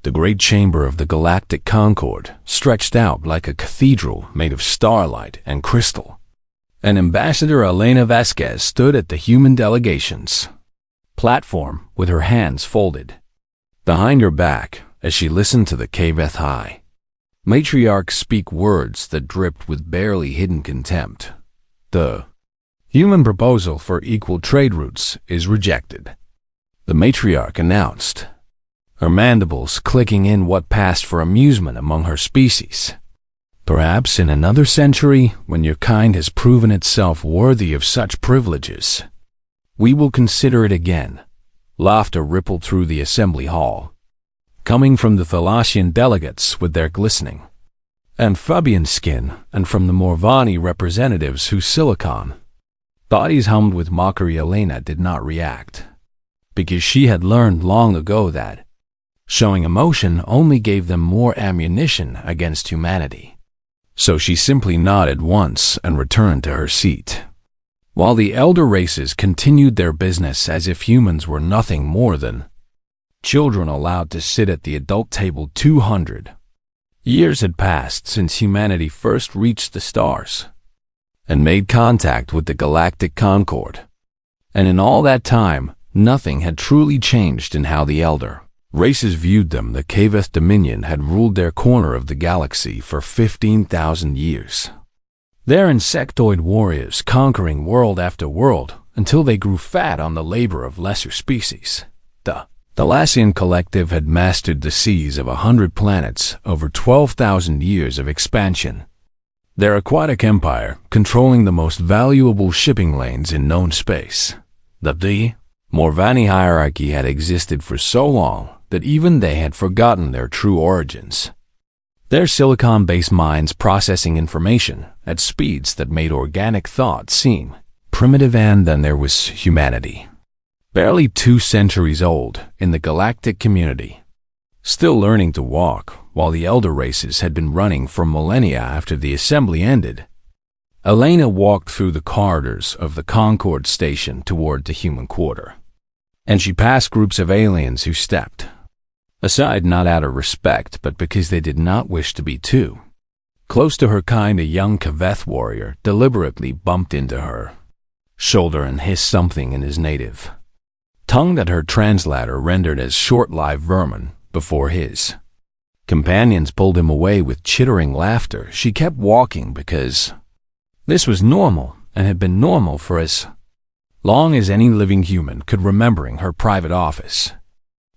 The great chamber of the Galactic Concord stretched out like a cathedral made of starlight and crystal. And Ambassador Elena Vasquez stood at the human delegation's platform with her hands folded behind her back as she listened to the HFY matriarch speak words that dripped with barely hidden contempt. The human proposal for equal trade routes is rejected, the matriarch announced, her mandibles clicking in what passed for amusement among her species. Perhaps in another century, when your kind has proven itself worthy of such privileges, we will consider it again. Laughter rippled through the assembly hall, coming from the Thalassian delegates with their glistening amphibian skin and from the Morvani representatives whose silicon bodies hummed with mockery. Elena did not react, because she had learned long ago that showing emotion only gave them more ammunition against humanity. So she simply nodded once and returned to her seat, while the elder races continued their business as if humans were nothing more than children allowed to sit at the adult table. 200 years had passed since humanity first reached the stars and made contact with the Galactic Concord, and in all that time, nothing had truly changed in how the elder races viewed them. The Kaveth Dominion had ruled their corner of the galaxy for 15,000 years. Their insectoid warriors conquering world after world until they grew fat on the labor of lesser species. The Thalassian collective had mastered the seas of 100 planets over 12,000 years of expansion. Their aquatic empire controlling the most valuable shipping lanes in known space. The Morvani hierarchy had existed for so long that even they had forgotten their true origins. Their silicon-based minds processing information at speeds that made organic thought seem primitive, and then there was humanity, barely 2 centuries old in the galactic community, still learning to walk, while the elder races had been running for millennia after the assembly ended. Elena walked through the corridors of the Concord station toward the human quarter, and she passed groups of aliens who stepped aside not out of respect but because they did not wish to be too close to her kind. A young Kaveth warrior deliberately bumped into her shoulder and hissed something in his native tongue that her translator rendered as short live vermin before his companions pulled him away with chittering laughter. She kept walking because this was normal and had been normal for as long as any living human could, remembering her private office.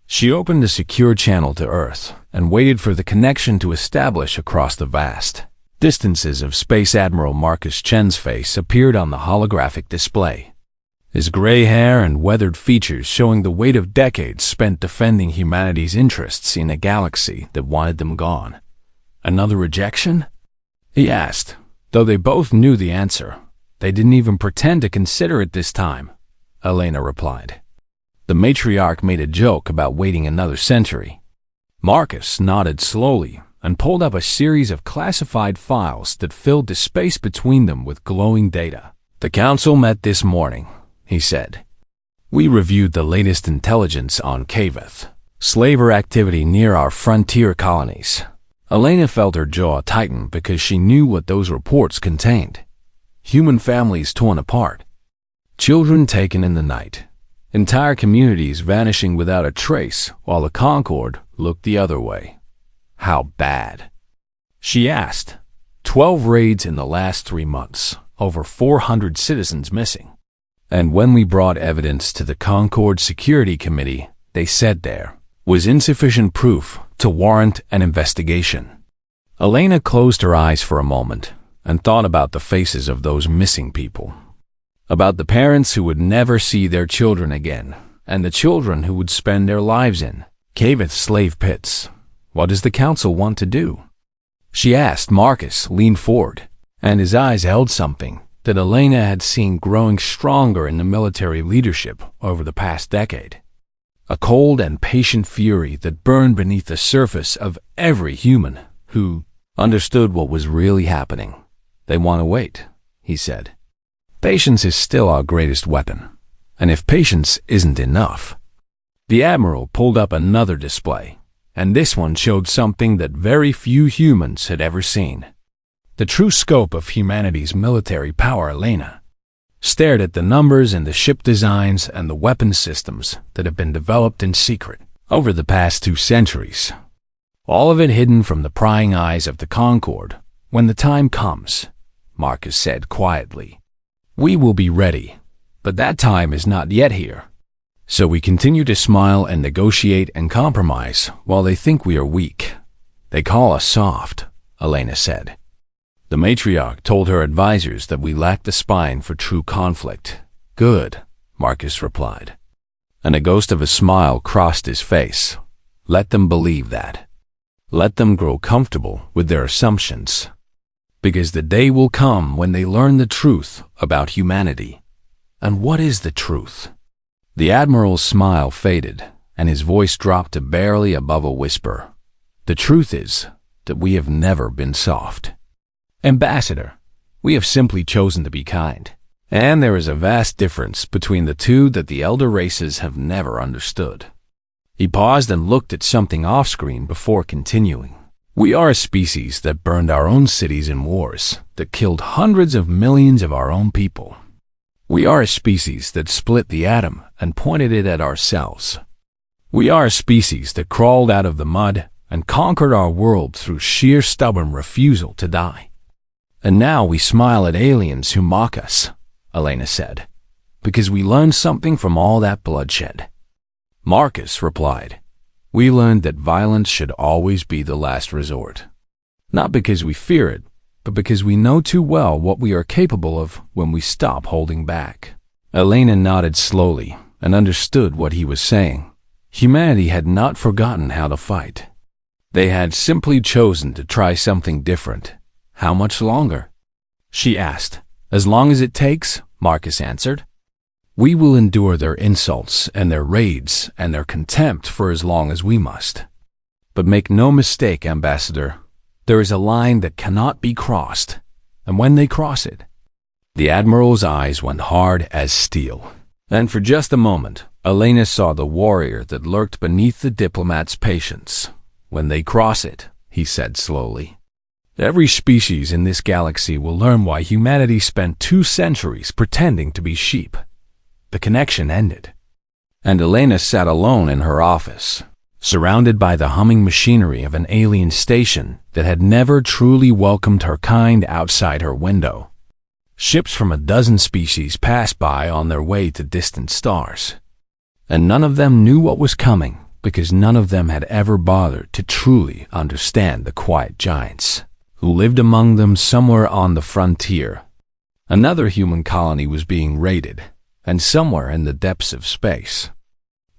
She opened a secure channel to Earth and waited for the connection to establish across the vast distances of Space Admiral Marcus Chen's face appeared on the holographic display, his gray hair and weathered features showing the weight of decades spent defending humanity's interests in a galaxy that wanted them gone. Another rejection? He asked, though they both knew the answer. They didn't even pretend to consider it this time, Elena replied. The matriarch made a joke about waiting another century. Marcus nodded slowly and pulled up a series of classified files that filled the space between them with glowing data. The council met this morning, he said. We reviewed the latest intelligence on Kaveth, slaver activity near our frontier colonies. Elena felt her jaw tighten because she knew what those reports contained. Human families torn apart, children taken in the night, entire communities vanishing without a trace, while the Concord looked the other way. How bad? She asked. 12 raids in the last 3 months, over 400 citizens missing. And when we brought evidence to the Concord Security Committee, they said there was insufficient proof to warrant an investigation. Elena closed her eyes for a moment and thought about the faces of those missing people, about the parents who would never see their children again, and the children who would spend their lives in Kaveth slave pits. What does the council want to do? She asked. Marcus leaned forward, and his eyes held something that Elena had seen growing stronger in the military leadership over the past decade. A cold and patient fury that burned beneath the surface of every human who understood what was really happening. They want to wait, he said. Patience is still our greatest weapon, and if patience isn't enough... The Admiral pulled up another display, and this one showed something that very few humans had ever seen. The true scope of humanity's military power. Elena stared at the numbers and the ship designs and the weapon systems that have been developed in secret over the past 2 centuries. All of it hidden from the prying eyes of the Concord. When the time comes, Marcus said quietly, we will be ready, but that time is not yet here. So we continue to smile and negotiate and compromise while they think we are weak. They call us soft, Elena said. The matriarch told her advisors that we lack the spine for true conflict. Good, Marcus replied. And a ghost of a smile crossed his face. Let them believe that. Let them grow comfortable with their assumptions. Because the day will come when they learn the truth about humanity. And what is the truth? The Admiral's smile faded, and his voice dropped to barely above a whisper. The truth is that we have never been soft. Ambassador, we have simply chosen to be kind. And there is a vast difference between the two that the elder races have never understood. He paused and looked at something off-screen before continuing. We are a species that burned our own cities in wars, that killed hundreds of millions of our own people. We are a species that split the atom and pointed it at ourselves. We are a species that crawled out of the mud and conquered our world through sheer stubborn refusal to die. And now we smile at aliens who mock us, Elena said, because we learned something from all that bloodshed. Marcus replied, we learned that violence should always be the last resort. Not because we fear it, but because we know too well what we are capable of when we stop holding back. Elena nodded slowly and understood what he was saying. Humanity had not forgotten how to fight. They had simply chosen to try something different. How much longer? She asked. As long as it takes, Marcus answered. We will endure their insults and their raids and their contempt for as long as we must. But make no mistake, Ambassador, there is a line that cannot be crossed, and when they cross it, the Admiral's eyes went hard as steel. And for just a moment, Elena saw the warrior that lurked beneath the diplomat's patience. When they cross it, he said slowly, every species in this galaxy will learn why humanity spent 2 centuries pretending to be sheep. The connection ended, and Elena sat alone in her office, surrounded by the humming machinery of an alien station that had never truly welcomed her kind outside her window. Ships from a dozen species passed by on their way to distant stars, and none of them knew what was coming because none of them had ever bothered to truly understand the quiet giants who lived among them somewhere on the frontier. Another human colony was being raided, and somewhere in the depths of space,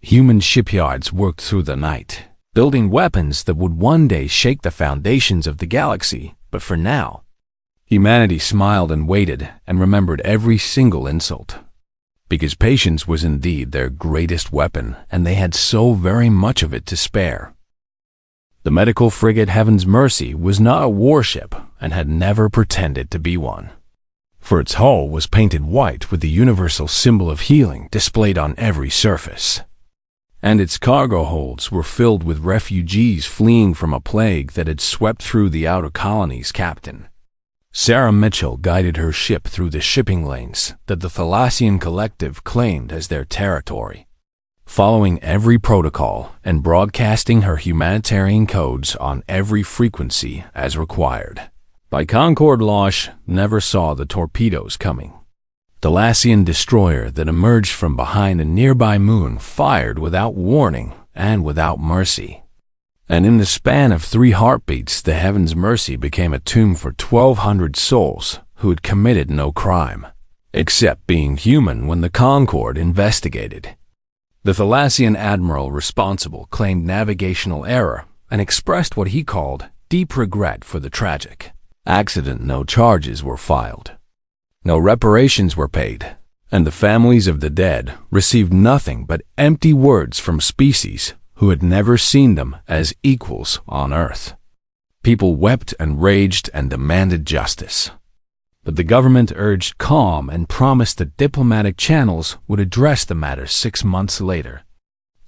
human shipyards worked through the night, building weapons that would one day shake the foundations of the galaxy. But for now, humanity smiled and waited and remembered every single insult. Because patience was indeed their greatest weapon, and they had so very much of it to spare. The medical frigate Heaven's Mercy was not a warship and had never pretended to be one. For its hull was painted white with the universal symbol of healing displayed on every surface. And its cargo holds were filled with refugees fleeing from a plague that had swept through the outer colonies. Captain Sarah Mitchell guided her ship through the shipping lanes that the Thalassian collective claimed as their territory, following every protocol and broadcasting her humanitarian codes on every frequency as required. By Concord Losh never saw the torpedoes coming. The Thalassian destroyer that emerged from behind a nearby moon fired without warning and without mercy. And in the span of 3 heartbeats, the Heaven's Mercy became a tomb for 1,200 souls who had committed no crime, except being human when the Concord investigated. The Thalassian admiral responsible claimed navigational error and expressed what he called deep regret for the tragic accident. No charges were filed. No reparations were paid, and the families of the dead received nothing but empty words from species who had never seen them as equals on Earth. People wept and raged and demanded justice. But the government urged calm and promised that diplomatic channels would address the matter 6 months later.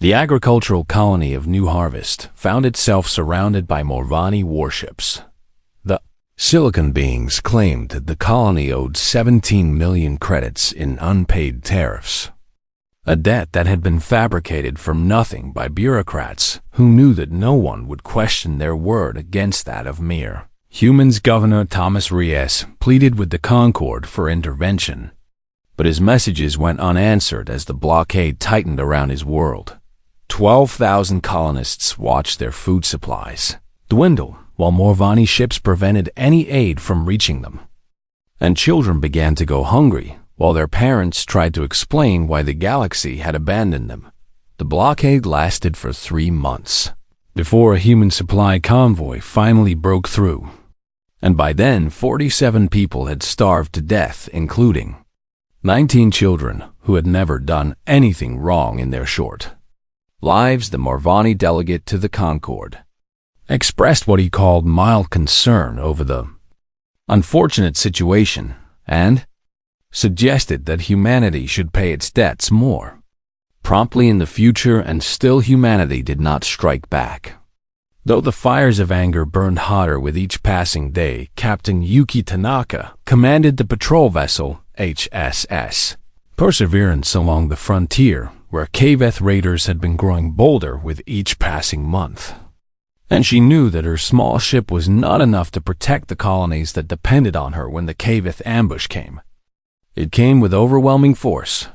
The agricultural colony of New Harvest found itself surrounded by Morvani warships. The Silicon beings claimed that the colony owed 17 million credits in unpaid tariffs, a debt that had been fabricated from nothing by bureaucrats who knew that no one would question their word against that of mere humans. Governor Thomas Reyes pleaded with the Concord for intervention, but his messages went unanswered as the blockade tightened around his world. 12,000 colonists watched their food supplies dwindle while Morvani ships prevented any aid from reaching them. And children began to go hungry while their parents tried to explain why the galaxy had abandoned them. The blockade lasted for 3 months before a human supply convoy finally broke through. And by then, 47 people had starved to death, including 19 children who had never done anything wrong in their short lives. The Morvani delegate to the Concord expressed what he called mild concern over the unfortunate situation and suggested that humanity should pay its debts more promptly in the future, and still humanity did not strike back. Though the fires of anger burned hotter with each passing day, Captain Yuki Tanaka commanded the patrol vessel HSS Perseverance along the frontier, where Kaveth raiders had been growing bolder with each passing month. And she knew that her small ship was not enough to protect the colonies that depended on her when the Kaveth ambush came. It came with overwhelming force,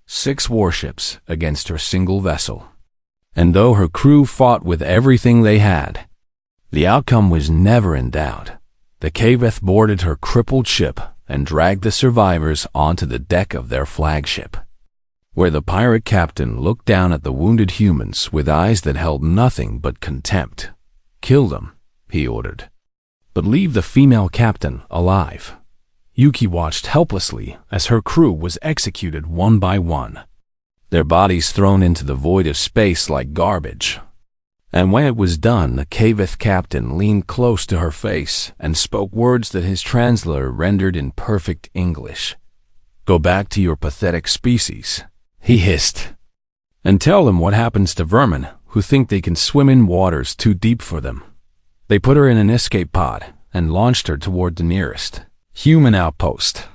6 warships against her single vessel. And though her crew fought with everything they had, the outcome was never in doubt. The Kaveth boarded her crippled ship and dragged the survivors onto the deck of their flagship, where the pirate captain looked down at the wounded humans with eyes that held nothing but contempt. "Kill them," he ordered, "but leave the female captain alive." Yuki watched helplessly as her crew was executed one by one, their bodies thrown into the void of space like garbage. And when it was done, the Kaveth captain leaned close to her face and spoke words that his translator rendered in perfect English. "Go back to your pathetic species," he hissed, "and tell them what happens to vermin who think they can swim in waters too deep for them." They put her in an escape pod and launched her toward the nearest human outpost,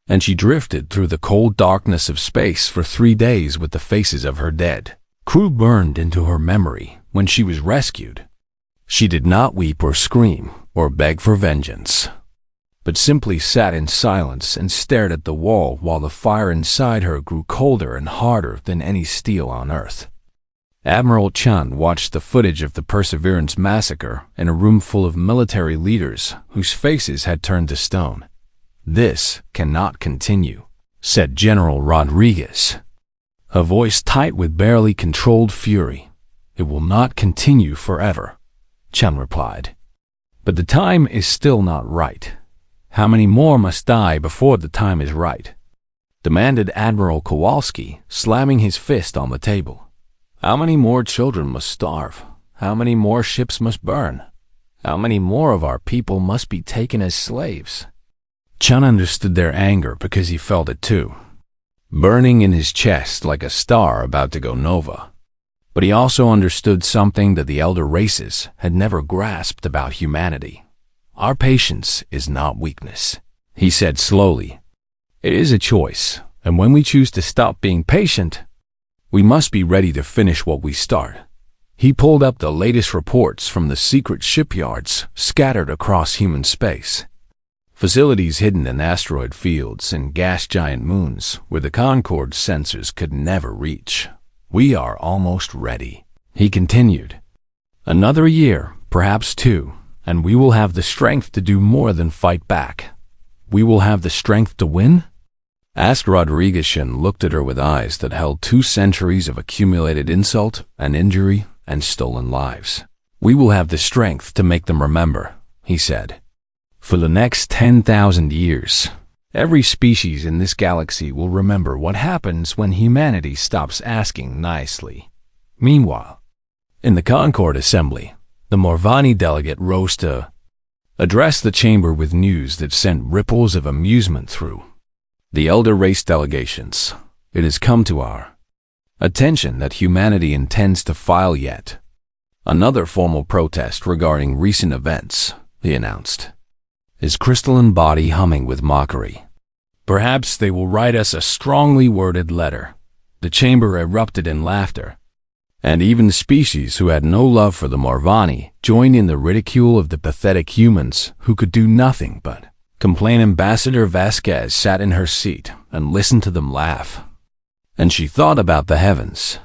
and she drifted through the cold darkness of space for 3 days with the faces of her dead crew burned into her memory. When she was rescued, she did not weep or scream or beg for vengeance, but simply sat in silence and stared at the wall while the fire inside her grew colder and harder than any steel on Earth. Admiral Chan watched the footage of the Perseverance massacre in a room full of military leaders whose faces had turned to stone. "This cannot continue," said General Rodriguez, a voice tight with barely controlled fury. "It will not continue forever," Chan replied. "But the time is still not right. How many more must die before the time is right?" demanded Admiral Kowalski, slamming his fist on the table. "How many more children must starve? How many more ships must burn? How many more of our people must be taken as slaves?" Chan understood their anger because he felt it too, burning in his chest like a star about to go nova. But he also understood something that the elder races had never grasped about humanity. "Our patience is not weakness," he said slowly. "It is a choice, and when we choose to stop being patient, we must be ready to finish what we start." He pulled up the latest reports from the secret shipyards scattered across human space. Facilities hidden in asteroid fields and gas giant moons where the Concord sensors could never reach. "We are almost ready," he continued. "Another year, perhaps 2, and we will have the strength to do more than fight back." "We will have the strength to win?" asked Rodriguez, and looked at her with eyes that held 2 centuries of accumulated insult and injury and stolen lives. "We will have the strength to make them remember," he said. "For the next 10,000 years, every species in this galaxy will remember what happens when humanity stops asking nicely." Meanwhile, in the Concord Assembly, the Morvani delegate rose to address the chamber with news that sent ripples of amusement through the elder race delegations. "It has come to our a tension that humanity intends to file yet. Another formal protest regarding recent events, he announced, his crystalline body humming with mockery. Perhaps they will write us a strongly worded letter. The chamber erupted in laughter, and even species who had no love for the Morvani joined in the ridicule of the pathetic humans who could do nothing but complain. Ambassador Vasquez sat in her seat and listened to them laugh. And she thought about the heavens.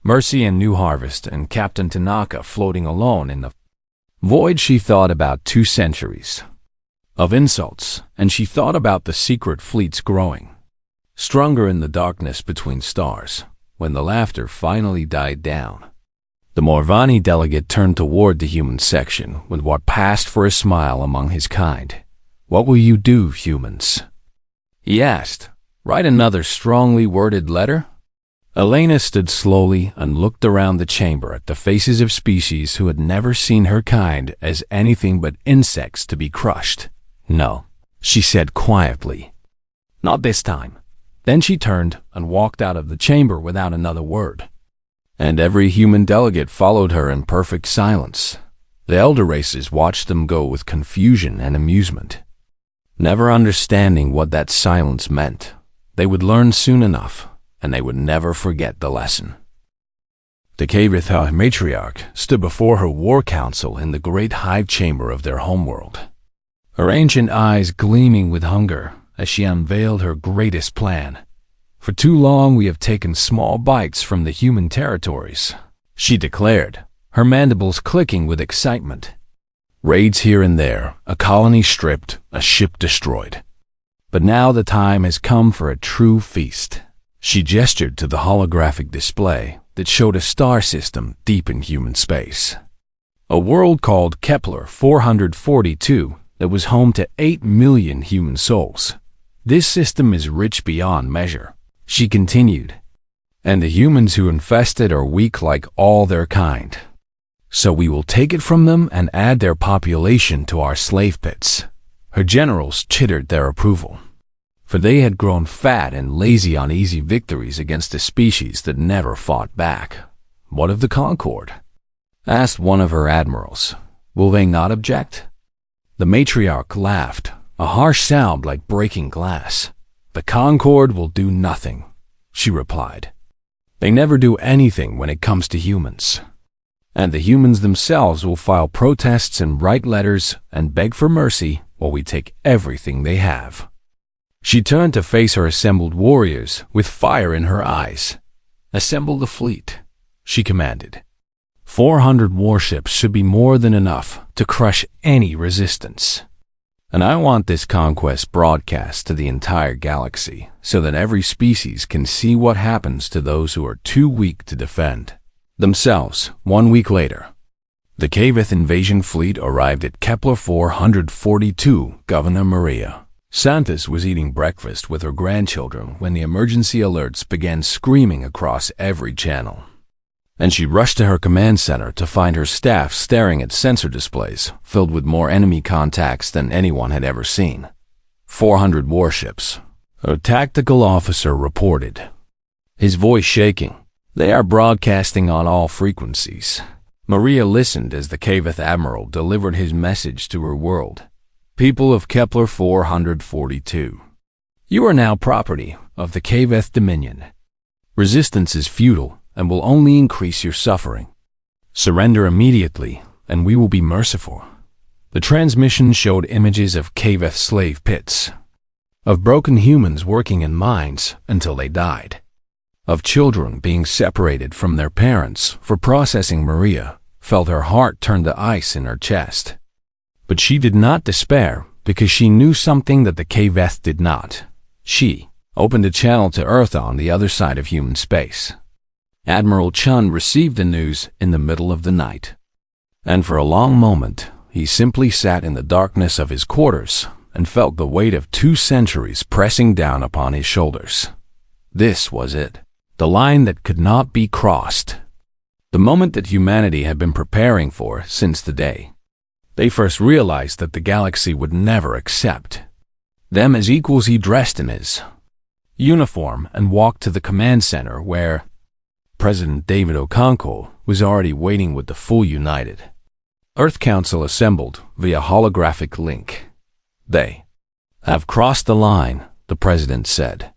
Mercy and New Harvest and Captain Tanaka floating alone in the void. She thought about 2 centuries of insults, and she thought about the secret fleets growing stronger in the darkness between stars. When the laughter finally died down, the Morvani delegate turned toward the human section with what passed for a smile among his kind. What will you do, humans? He asked. Write another strongly worded letter? Elena stood slowly and looked around the chamber at the faces of species who had never seen her kind as anything but insects to be crushed. No, she said quietly. Not this time. Then she turned and walked out of the chamber without another word. And every human delegate followed her in perfect silence. The elder races watched them go with confusion and amusement, never understanding what that silence meant. They would learn soon enough, and they would never forget the lesson. The Kavitha matriarch stood before her war council in the great hive chamber of their homeworld, her ancient eyes gleaming with hunger as she unveiled her greatest plan. For too long we have taken small bites from the human territories, she declared, her mandibles clicking with excitement. Raids here and there, a colony stripped, a ship destroyed. But now the time has come for a true feast. She gestured to the holographic display that showed a star system deep in human space. A world called Kepler 442 that was home to 8 million human souls. This system is rich beyond measure, she continued, and the humans who infest it are weak like all their kind. So we will take it from them and add their population to our slave pits. Her generals chittered their approval, for they had grown fat and lazy on easy victories against a species that never fought back. What of the Concord? Asked one of her admirals. Will they not object? The matriarch laughed, a harsh sound like breaking glass. The Concord will do nothing, she replied. They never do anything when it comes to humans. And the humans themselves will file protests and write letters and beg for mercy while we take everything they have. She turned to face her assembled warriors with fire in her eyes. Assemble the fleet, she commanded. 400 warships should be more than enough to crush any resistance. And I want this conquest broadcast to the entire galaxy so that every species can see what happens to those who are too weak to defend themselves. 1 week later, the Kavith invasion fleet arrived at Kepler 442. Governor Maria Santos was eating breakfast with her grandchildren when the emergency alerts began screaming across every channel. And she rushed to her command center to find her staff staring at sensor displays filled with more enemy contacts than anyone had ever seen. 400 warships, a tactical officer reported, his voice shaking. They are broadcasting on all frequencies. Maria listened as the Kavith admiral delivered his message to her world. People of Kepler 442, you are now property of the Kavith Dominion. Resistance is futile and will only increase your suffering. Surrender immediately, and we will be merciful. The transmission showed images of Kavith slave pits, of broken humans working in mines until they died, of children being separated from their parents for processing. Maria felt her heart turn to ice in her chest. But she did not despair because she knew something that the Kavith did not. She opened a channel to Earth on the other side of human space. Admiral Chun received the news in the middle of the night, and for a long moment he simply sat in the darkness of his quarters and felt the weight of 2 centuries pressing down upon his shoulders. This was it, the line that could not be crossed, the moment that humanity had been preparing for since the day they first realized that the galaxy would never accept them as equals. He dressed in his uniform and walked to the command center where President David Okonkwo was already waiting with the full United Earth Council assembled via holographic link. "They have crossed the line," the president said,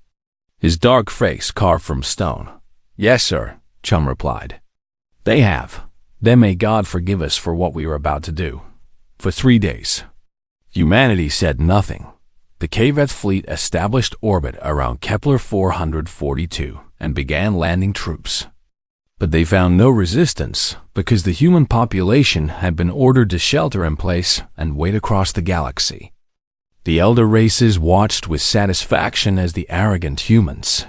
his dark face carved from stone. "Yes, sir," Chum replied. "They have. Then may God forgive us for what we were about to do." For 3 days, humanity said nothing. The KVETH fleet established orbit around Kepler 442 and began landing troops. But they found no resistance because the human population had been ordered to shelter in place and wait across the galaxy. The elder races watched with satisfaction as the arrogant humans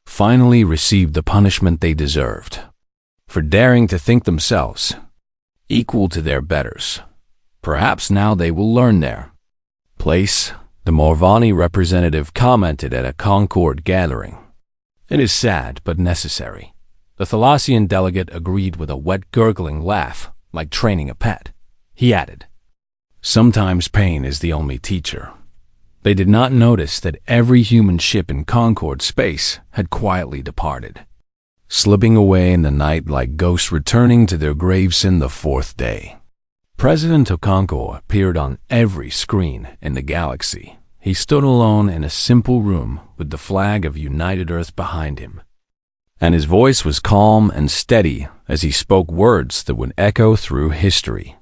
finally received the punishment they deserved for daring to think themselves equal to their betters. Perhaps now they will learn their place, the Morvani representative commented at a Concord gathering. "It is sad, but necessary." The Thalassian delegate agreed with a wet, gurgling laugh, like training a pet. He added, "Sometimes pain is the only teacher." They did not notice that every human ship in Concord space had quietly departed, slipping away in the night like ghosts returning to their graves in the fourth day. President Okonkwo appeared on every screen in the galaxy. He stood alone in a simple room with the flag of United Earth behind him, and his voice was calm and steady as he spoke words that would echo through history.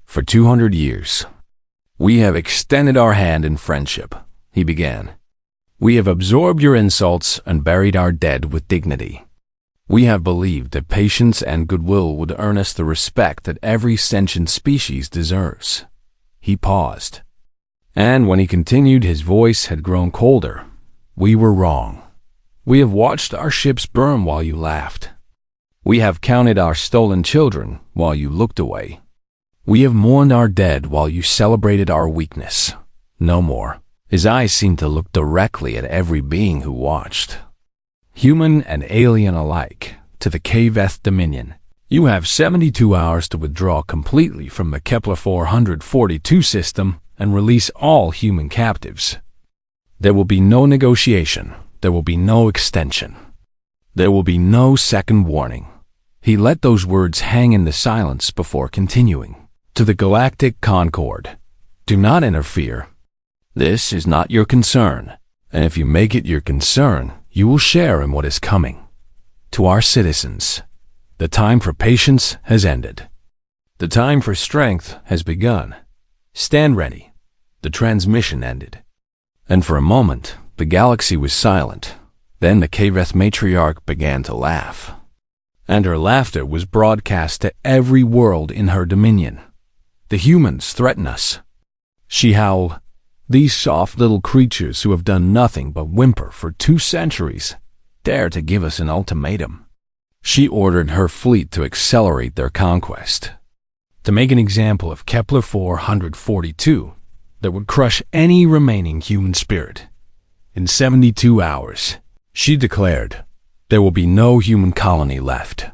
"For 200 years, we have extended our hand in friendship," he began. "We have absorbed your insults and buried our dead with dignity. We have believed that patience and goodwill would earn us the respect that every sentient species deserves." He paused, and when he continued, his voice had grown colder. "We were wrong. We have watched our ships burn while you laughed. We have counted our stolen children while you looked away. We have mourned our dead while you celebrated our weakness. No more." His eyes seemed to look directly at every being who watched, human and alien alike, to the KVETH Dominion. "You have 72 hours to withdraw completely from the Kepler 442 system and release all human captives. There will be no negotiation. There will be no extension. There will be no second warning." He let those words hang in the silence before continuing. "To the Galactic Concord, do not interfere. This is not your concern, and if you make it your concern, you will share in what is coming. To our citizens, the time for patience has ended. The time for strength has begun. Stand ready." The transmission ended, and for a moment, the galaxy was silent. Then the KVETH matriarch began to laugh, and her laughter was broadcast to every world in her dominion. "The humans threaten us," she howled. "These soft little creatures who have done nothing but whimper for 2 centuries dare to give us an ultimatum." She ordered her fleet to accelerate their conquest, to make an example of Kepler 442 that would crush any remaining human spirit. "In 72 hours, she declared, there will be no human colony left.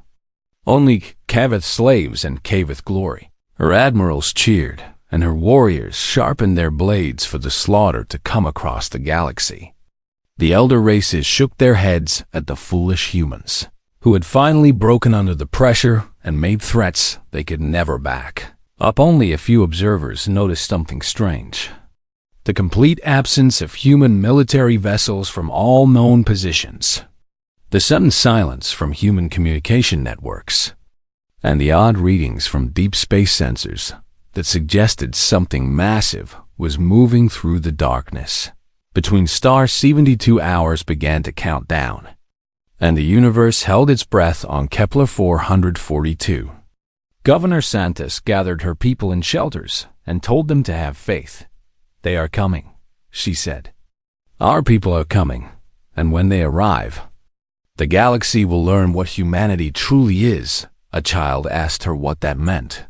Only KVETH slaves and KVETH glory." Her admirals cheered, and her warriors sharpened their blades for the slaughter to come across the galaxy. The elder races shook their heads at the foolish humans, who had finally broken under the pressure and made threats they could never back up. Only a few observers noticed something strange: the complete absence of human military vessels from all known positions, the sudden silence from human communication networks, and the odd readings from deep space sensors that suggested something massive was moving through the darkness. Between stars, 72 hours began to count down, and the universe held its breath on Kepler 442. Governor Santos gathered her people in shelters and told them to have faith. "They are coming," she said. "Our people are coming, and when they arrive, the galaxy will learn what humanity truly is." A child asked her what that meant,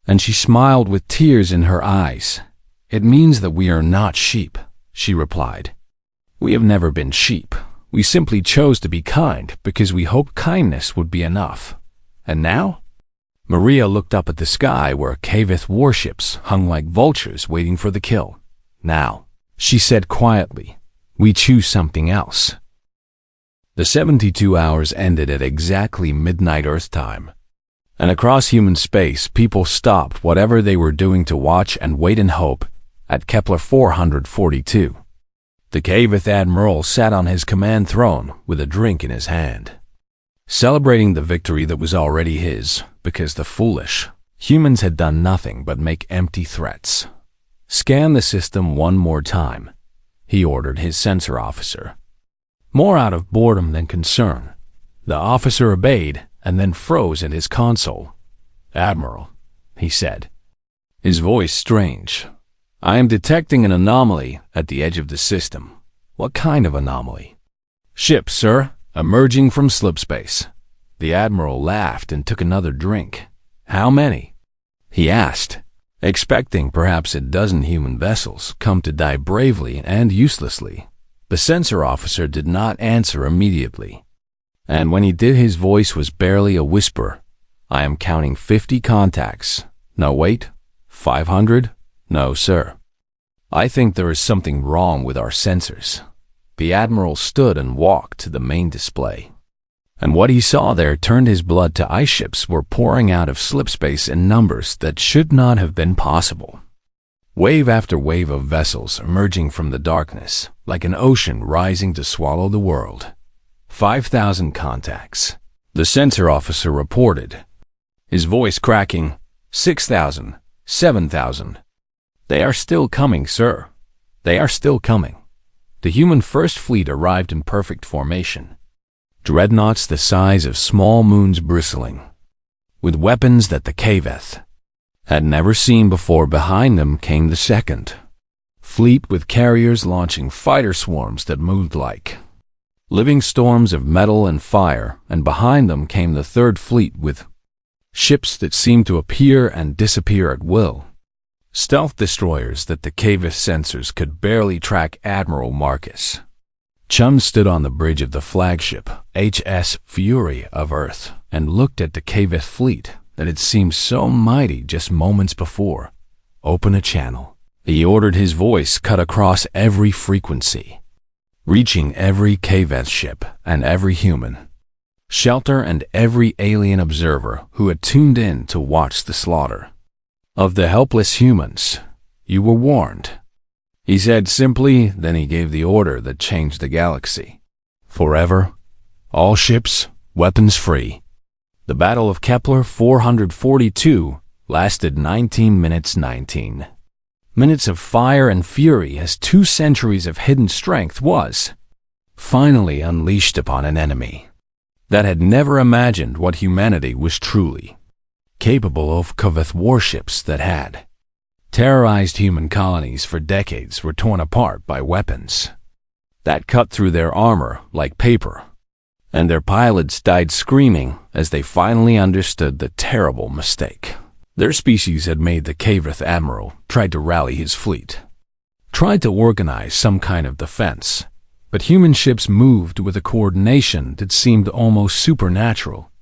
and she smiled with tears in her eyes. "It means that we are not sheep," she replied. "We have never been sheep. We simply chose to be kind because we hoped kindness would be enough. And now?" Maria looked up at the sky where KVETH warships hung like vultures waiting for the kill. "Now," she said quietly, "we choose something else." The 72 hours ended at exactly midnight Earth time. And across human space, people stopped whatever they were doing to watch and wait in hope at Kepler 442. The Kaveth Admiral sat on his command throne with a drink in his hand, celebrating the victory that was already his, because the foolish humans had done nothing but make empty threats. "Scan the system one more time," he ordered his sensor officer. More out of boredom than concern, the officer obeyed and then froze at his console. "Admiral," he said, his voice strange, "I am detecting an anomaly at the edge of the system." "What kind of anomaly?" "Ships, sir, emerging from slipspace." The Admiral laughed and took another drink. "How many?" he asked, expecting perhaps a dozen human vessels come to die bravely and uselessly. The sensor officer did not answer immediately, and when he did, his voice was barely a whisper. "I am counting 50 contacts. No, wait, 500? No, sir. I think there is something wrong with our sensors." The Admiral stood and walked to the main display, and what he saw there turned his blood to ice. Ships were pouring out of slipspace in numbers that should not have been possible. Wave after wave of vessels emerging from the darkness, like an ocean rising to swallow the world. 5,000 contacts, the sensor officer reported, his voice cracking. 6,000, 7,000. "They are still coming, sir. They are still coming." The human First Fleet arrived in perfect formation, dreadnoughts the size of small moons bristling, with weapons that the Kaveth had never seen before. Behind them came the Second Fleet with carriers launching fighter swarms that moved like living storms of metal and fire, and behind them came the Third Fleet with ships that seemed to appear and disappear at will, stealth destroyers that the Kaveth sensors could barely track. Admiral Marcus Chun stood on the bridge of the flagship HS Fury of Earth and looked at the Kaveth fleet that had seemed so mighty just moments before. "Open a channel," he ordered, his voice cut across every frequency, reaching every Kaveth ship and every human shelter and every alien observer who had tuned in to watch the slaughter of the helpless humans. "You were warned," he said simply. Then he gave the order that changed the galaxy forever. "All ships, weapons free." The Battle of Kepler 442 lasted 19 minutes. 19 minutes of fire and fury as 2 centuries of hidden strength was finally unleashed upon an enemy that had never imagined what humanity was truly capable of. Kaveth warships that had terrorized human colonies for decades were torn apart by weapons that cut through their armor like paper, and their pilots died screaming as they finally understood the terrible mistake their species had made. The Kaveth Admiral tried to rally his fleet, tried to organize some kind of defense, but human ships moved with a coordination that seemed almost supernatural,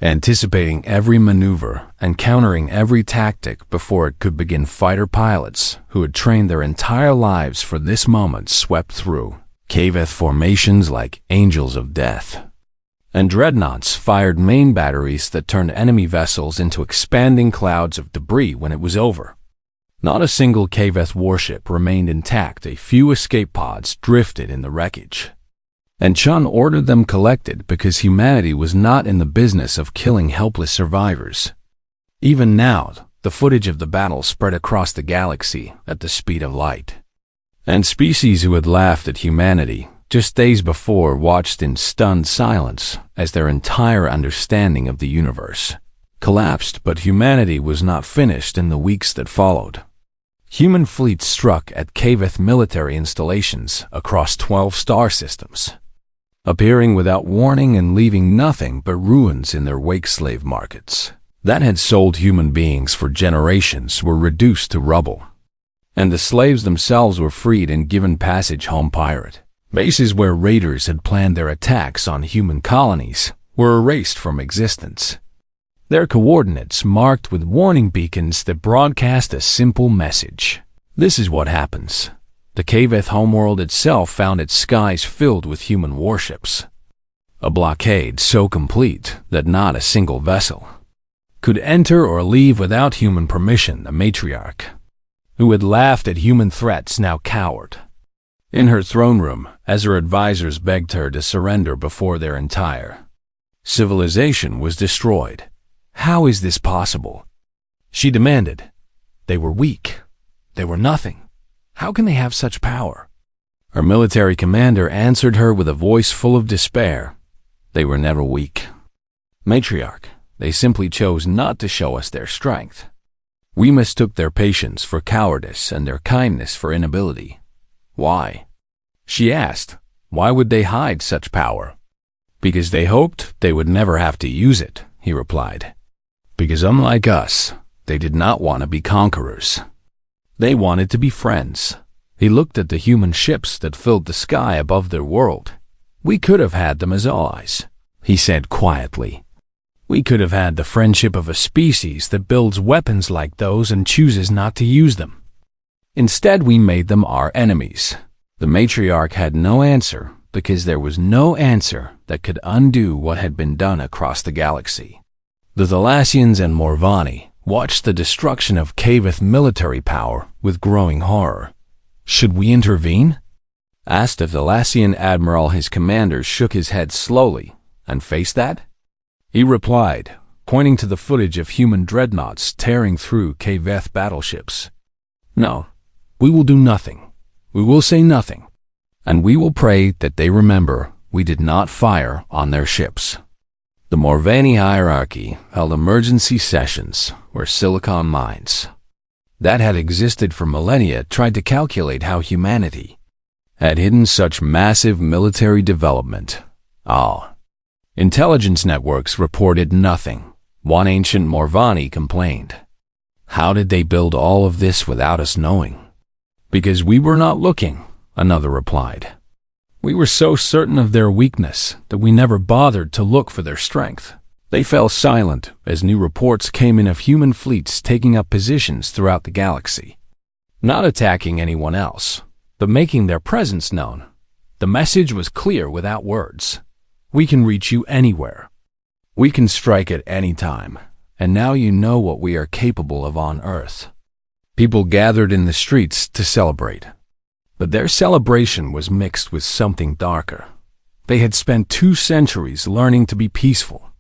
anticipating every maneuver and countering every tactic before it could begin. Fighter pilots who had trained their entire lives for this moment swept through Kaveth formations like angels of death, and dreadnoughts fired main batteries that turned enemy vessels into expanding clouds of debris. When it was over, not a single Kaveth warship remained intact. A few escape pods drifted in the wreckage, and Chun ordered them collected because humanity was not in the business of killing helpless survivors. Even now, the footage of the battle spread across the galaxy at the speed of light, and species who had laughed at humanity just days before watched in stunned silence as their entire understanding of the universe collapsed. But humanity was not finished in the weeks that followed. Human fleets struck at Kaveth military installations across 12 star systems, appearing without warning and leaving nothing but ruins in their wake. Slave markets that had sold human beings for generations were reduced to rubble, and the slaves themselves were freed and given passage home. Pirate bases where raiders had planned their attacks on human colonies were erased from existence, their coordinates marked with warning beacons that broadcast a simple message: "This is what happens." The Kaveth homeworld itself found its skies filled with human warships, A blockade so complete that not a single vessel could enter or leave without human permission. The matriarch, who had laughed at human threats, now cowered in her throne room as her advisors begged her to surrender before their entire civilization was destroyed. How is this possible? She demanded. They were weak. They were nothing. How can they have such power? Her military commander answered her with a voice full of despair. They were never weak, matriarch. They simply chose not to show us their strength. We mistook their patience for cowardice and their kindness for inability. Why? She asked. Why would they hide such power? Because they hoped they would never have to use it, he replied. Because unlike us, they did not want to be conquerors. They wanted to be friends. He looked at the human ships that filled the sky above their world. We could have had them as allies, he said quietly. We could have had the friendship of a species that builds weapons like those and chooses not to use them. Instead, we made them our enemies. The matriarch had no answer because there was no answer that could undo what had been done across the galaxy. The Thalassians and Morvani watched the destruction of Kaveth military power with growing horror. Should we intervene? Asked a Thalassian admiral. His commander shook his head slowly. And face that? He replied, pointing to the footage of human dreadnoughts tearing through Kaveth battleships. No, we will do nothing. We will say nothing. And we will pray that they remember we did not fire on their ships. The Morvani hierarchy held emergency sessions where silicon minds that had existed for millennia tried to calculate how humanity had hidden such massive military development. Intelligence networks reported nothing. One ancient Morvani complained. How did they build all of this without us knowing? Because we were not looking, another replied. We were so certain of their weakness that we never bothered to look for their strength. They fell silent as new reports came in of human fleets taking up positions throughout the galaxy, not attacking anyone else, but making their presence known. The message was clear without words. We can reach you anywhere. We can strike at any time, and now you know what we are capable of on Earth. People gathered in the streets to celebrate. But their celebration was mixed with something darker. They had spent 2 centuries learning to be peaceful,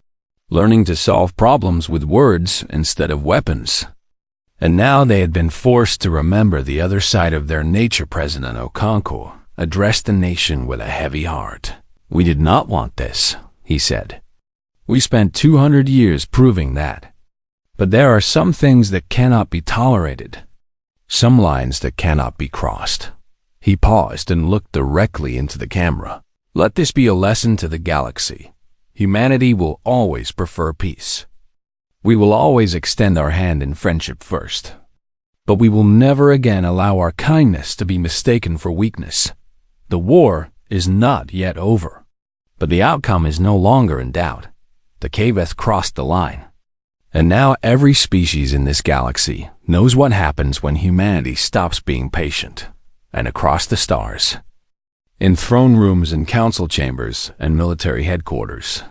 learning to solve problems with words instead of weapons. And now they had been forced to remember the other side of their nature. President Okonkwo addressed the nation with a heavy heart. We did not want this, he said. We spent 200 years proving that. But there are some things that cannot be tolerated, some lines that cannot be crossed. He paused and looked directly into the camera. Let this be a lesson to the galaxy. Humanity will always prefer peace. We will always extend our hand in friendship first. But we will never again allow our kindness to be mistaken for weakness. The war is not yet over. But the outcome is no longer in doubt. The Kaveth crossed the line. And now every species in this galaxy knows what happens when humanity stops being patient. And across the stars, in throne rooms and council chambers and military headquarters,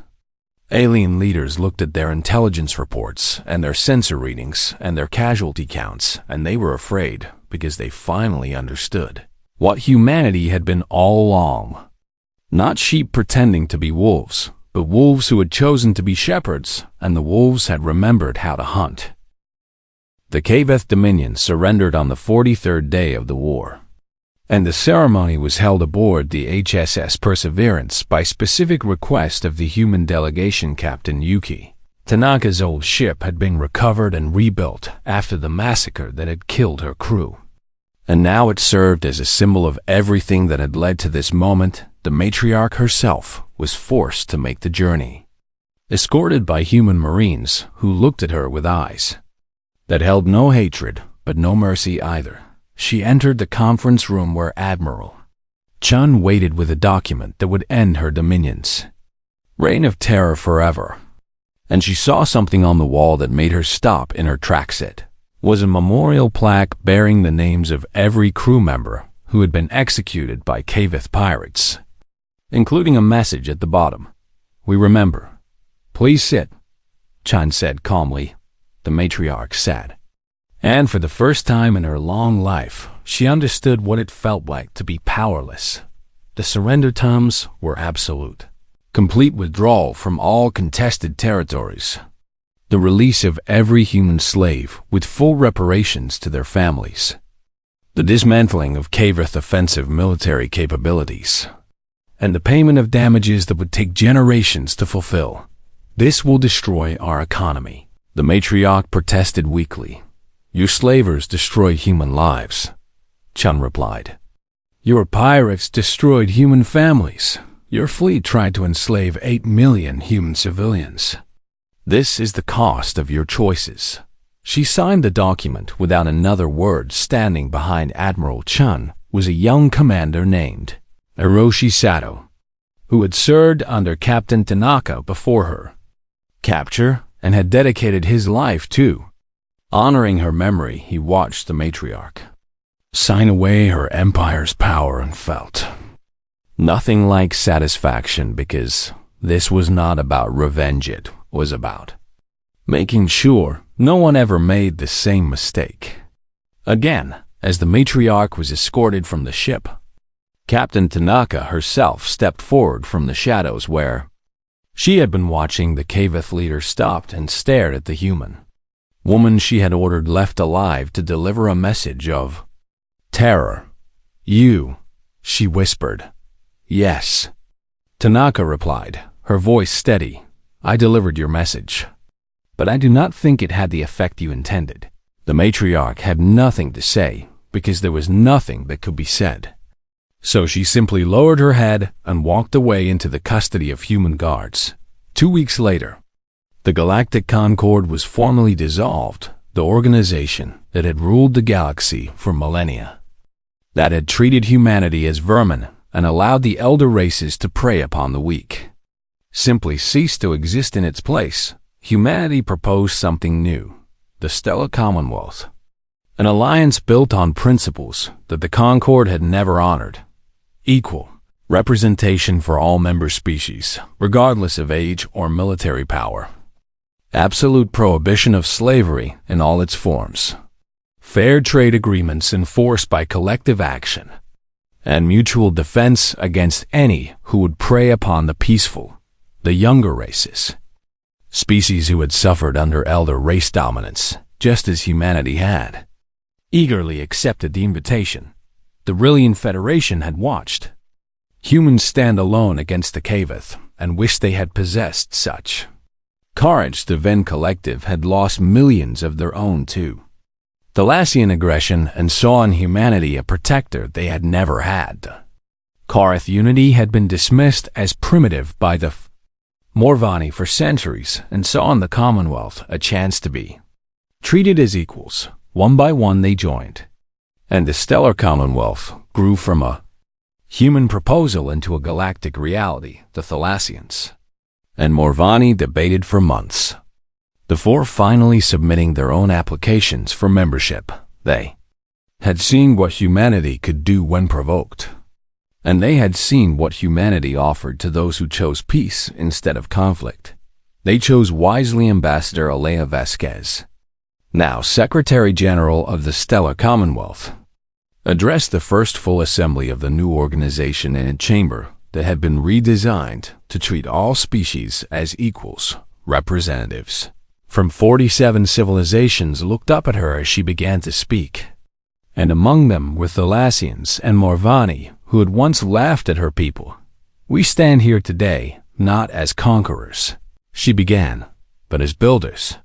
alien leaders looked at their intelligence reports and their sensor readings and their casualty counts, and they were afraid because they finally understood what humanity had been all along. Not sheep pretending to be wolves, but wolves who had chosen to be shepherds, and the wolves had remembered how to hunt. The Kaveth Dominion surrendered on the 43rd day of the war, and the ceremony was held aboard the HSS Perseverance by specific request of the human delegation Captain Yuki. Tanaka's old ship had been recovered and rebuilt after the massacre that had killed her crew. And now it served as a symbol of everything that had led to this moment. The matriarch herself was forced to make the journey, escorted by human marines who looked at her with eyes that held no hatred but no mercy either. She entered the conference room where Admiral Chun waited with a document that would end her dominions' reign of terror forever. And she saw something on the wall that made her stop in her tracks. It was a memorial plaque bearing the names of every crew member who had been executed by Kaveth pirates, including a message at the bottom. we remember. Please sit, Chan said calmly. The matriarch sat. And for the first time in her long life, she understood what it felt like to be powerless. The surrender terms were absolute. Complete withdrawal from all contested territories. The release of every human slave with full reparations to their families. The dismantling of Kavith offensive military capabilities. And the payment of damages that would take generations to fulfill. This will destroy our economy. The matriarch protested weakly. Your slavers destroy human lives, Chun replied. Your pirates destroyed human families. Your fleet tried to enslave 8 million human civilians. This is the cost of your choices. She signed the document without another word. Standing behind Admiral Chun was a young commander named Hiroshi Sato, who had served under Captain Tanaka before her capture and had dedicated his life to honoring her memory. He watched the matriarch sign away her empire's power and felt nothing like satisfaction, because this was not about revenge. It was about making sure no one ever made the same mistake again. As the matriarch was escorted from the ship, Captain Tanaka herself stepped forward from the shadows where she had been watching. The Kavith leader stopped and stared at the human woman she had ordered left alive to deliver a message of terror. You, she whispered. Yes, Tanaka replied, her voice steady. I delivered your message, but I do not think it had the effect you intended. The matriarch had nothing to say because there was nothing that could be said. So she simply lowered her head and walked away into the custody of human guards. 2 weeks later, the Galactic Concord was formally dissolved, the organization that had ruled the galaxy for millennia, that had treated humanity as vermin and allowed the elder races to prey upon the weak, simply ceased to exist. In its place, humanity proposed something new, the Stellar Commonwealth, an alliance built on principles that the Concord had never honored. Equal representation for all member species, regardless of age or military power. Absolute prohibition of slavery in all its forms. Fair trade agreements enforced by collective action. And mutual defense against any who would prey upon the peaceful, the younger races. Species who had suffered under elder race dominance, just as humanity had. Eagerly accepted the invitation. The Rillian Federation had watched humans stand alone against the Kavith and wished they had possessed such courage. The Venn Collective had lost millions of their own too. Thalassian aggression and saw in humanity a protector they had never had. Karth unity had been dismissed as primitive by the Morvani for centuries and saw in the Commonwealth a chance to be treated as equals. One by one they joined. And the Stellar Commonwealth grew from a human proposal into a galactic reality, the Thalassians. And Morvani debated for months. Before finally submitting their own applications for membership, they had seen what humanity could do when provoked. And they had seen what humanity offered to those who chose peace instead of conflict. They chose wisely. Ambassador Alea Vasquez, now Secretary General of the Stellar Commonwealth, addressed the first full assembly of the new organization in a chamber that had been redesigned to treat all species as equals, representatives from 47 civilizations looked up at her as she began to speak. And among them were Thalassians and Morvani, who had once laughed at her people. We stand here today, not as conquerors, she began, but as builders.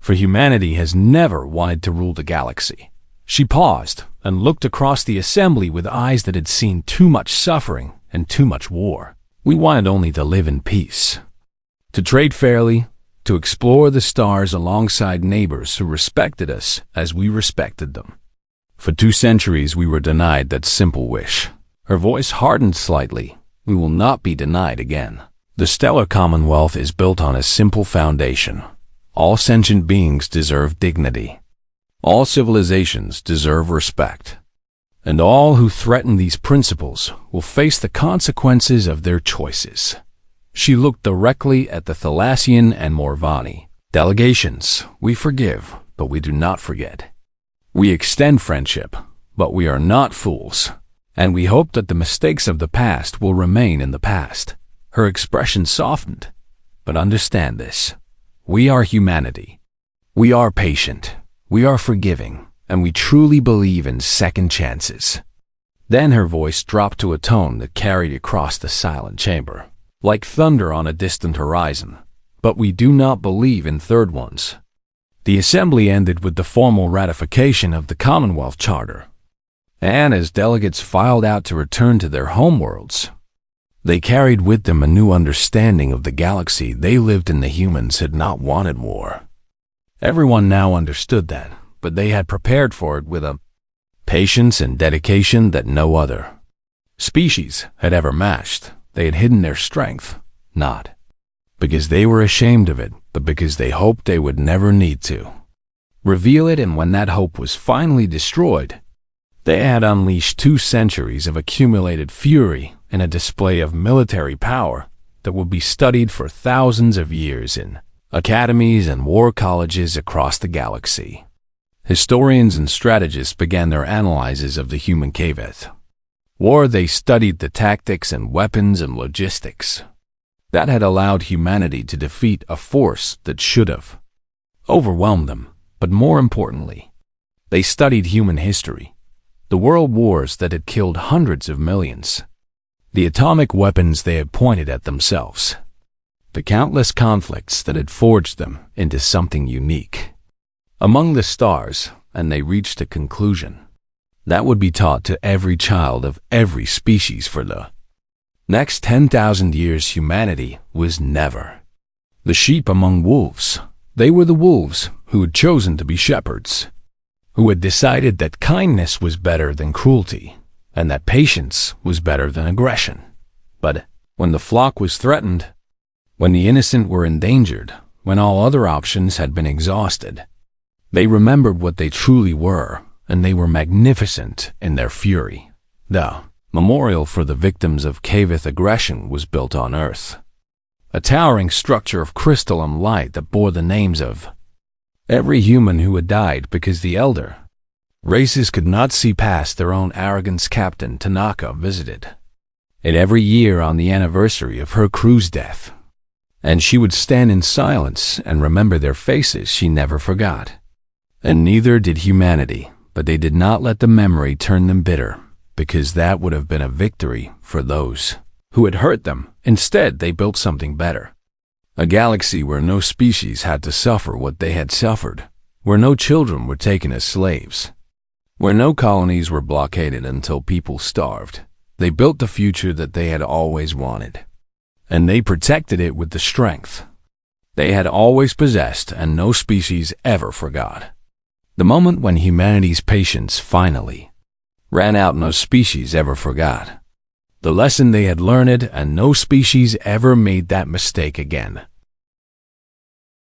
For humanity has never wanted to rule the galaxy. She paused and looked across the assembly with eyes that had seen too much suffering and too much war. We wanted only to live in peace, to trade fairly, to explore the stars alongside neighbors who respected us as we respected them. For 2 centuries we were denied that simple wish. Her voice hardened slightly. We will not be denied again. The Stellar Commonwealth is built on a simple foundation. All sentient beings deserve dignity. All civilizations deserve respect. And all who threaten these principles will face the consequences of their choices. She looked directly at the Thalassian and Morvani delegations. We forgive, but we do not forget. We extend friendship, but we are not fools. And we hope that the mistakes of the past will remain in the past. Her expression softened. But understand this. We are humanity. We are patient. We are forgiving. And we truly believe in second chances. Then her voice dropped to a tone that carried across the silent chamber, like thunder on a distant horizon. But we do not believe in third ones. The assembly ended with the formal ratification of the Commonwealth Charter. And as delegates filed out to return to their homeworlds, they carried with them a new understanding of the galaxy they lived in. The humans had not wanted war. Everyone now understood that, but they had prepared for it with a patience and dedication that no other species had ever matched. They had hidden their strength, not because they were ashamed of it, but because they hoped they would never need to reveal it. And when that hope was finally destroyed, they had unleashed 2 centuries of accumulated fury in a display of military power that would be studied for thousands of years in academies and war colleges across the galaxy. Historians and strategists began their analyses of the human caveat war. They studied the tactics and weapons and logistics that had allowed humanity to defeat a force that should have overwhelmed them. But more importantly, they studied human history, the world wars that had killed hundreds of millions, the atomic weapons they had pointed at themselves, the countless conflicts that had forged them into something unique among the stars. And they reached a conclusion that would be taught to every child of every species for the next 10,000 years. Humanity was never the sheep among wolves. They were the wolves who had chosen to be shepherds, who had decided that kindness was better than cruelty, and that patience was better than aggression. But when the flock was threatened, when the innocent were endangered, when all other options had been exhausted, they remembered what they truly were, and they were magnificent in their fury. The memorial for the victims of Cavith aggression was built on Earth, a towering structure of crystalline light that bore the names of every human who had died because the elder races could not see past their own arrogance. Captain Tanaka visited it every year on the anniversary of her crew's death, and she would stand in silence and remember their faces. She never forgot. And neither did humanity, but they did not let the memory turn them bitter, because that would have been a victory for those who had hurt them. Instead, they built something better. A galaxy where no species had to suffer what they had suffered, where no children were taken as slaves, where no colonies were blockaded until people starved. They built the future that they had always wanted, and they protected it with the strength they had always possessed, and no species ever forgot. The moment when humanity's patience finally ran out, no species ever forgot the lesson they had learned, and no species ever made that mistake again.